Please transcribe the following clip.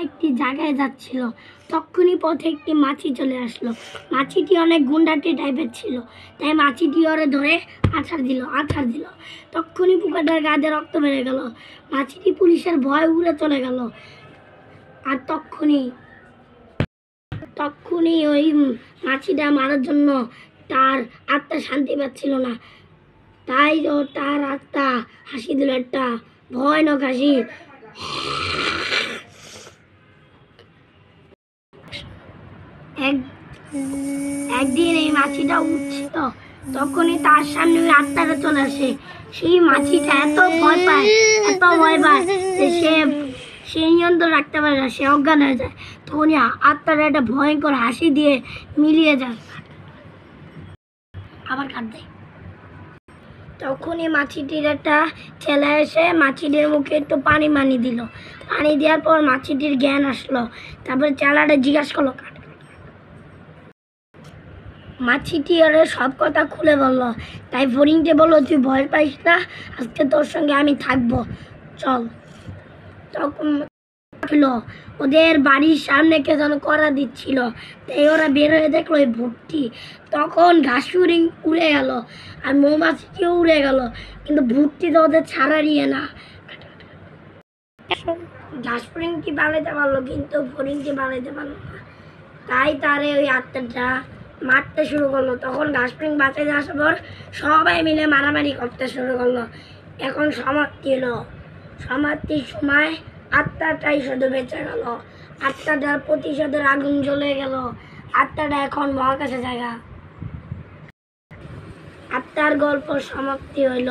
একটি জায়গায় যাচ্ছিল, তখনই পথে একটি মাছি চলে আসলো। মাছিটি অনেক গুন্ডাটি টাইপের ছিল, তাই মাছিটি ওরে ধরে আছাড় দিল। তখনই পোকাটার গায়ে রক্ত বেড়ে গেল। মাছিটি পুলিশের ভয় উড়ে চলে গেল। আর তখনই ওই মাছিটা মারার জন্য তার আত্মা শান্তি পাচ্ছিল না, তাই ও তার আত্মা হাসি দিল, একটা ভয়ানক হাসি। একদিন এই মাছিটা উঠছিল, তখনই তার সামনে ওই আত্মাটা চলে আসে। সেই মাছিটা এত ভয় পায় যে সে নিয়ন্ত্রণ রাখতে পারে না, সে অজ্ঞান হয়ে যায়। তখনই আত্মাটা একটা ভয়ঙ্কর হাসি দিয়ে মিলিয়ে যায়, আবার কাট দেয়। তখনই মাছিটির একটা ছেলে এসে মাছিটির মুখে একটু পানি দিল। পানি দেওয়ার পর মাছিটির জ্ঞান আসলো। তারপর চেলাটা জিজ্ঞাসা করলো, মাছিটি ওরে সব কথা খুলে বললো। তাই ফড়িংটি বললো, তুই ভয় পাইস না, আজকে তোর সঙ্গে আমি থাকবো, চল। তখন ওদের বাড়ির সামনে কে যেন করা দিচ্ছিল, তাই ওরা বের হয়ে দেখলো ওই ভূতটি। তখন ঘাস ফড়িং উড়ে গেল আর মৌমাছিটিও উড়ে গেল, কিন্তু ভূতটি তো ওদের ছাড়ারিয়ে না। ঘাস ফড়িংটি পালাইতে পারলো, কিন্তু ফড়িংটি পালাইতে পারলো না। তাই তারে ওই আত্মাটা মারতে শুরু করলো। তখন ঘাস ফড়িং বাঁচাতে আসার পর সবাই মিলে মারামারি করতে শুরু করলো। এখন সমাপ্তি হলো। সমাপ্তির সময় আত্মাটাই শুধু বেঁচে গেল। আত্মাটার প্রতিশোধের আগুন জ্বলে গেল। আত্মাটা এখন মহাকাশে জায়গা। আত্মার গল্প সমাপ্তি হইল।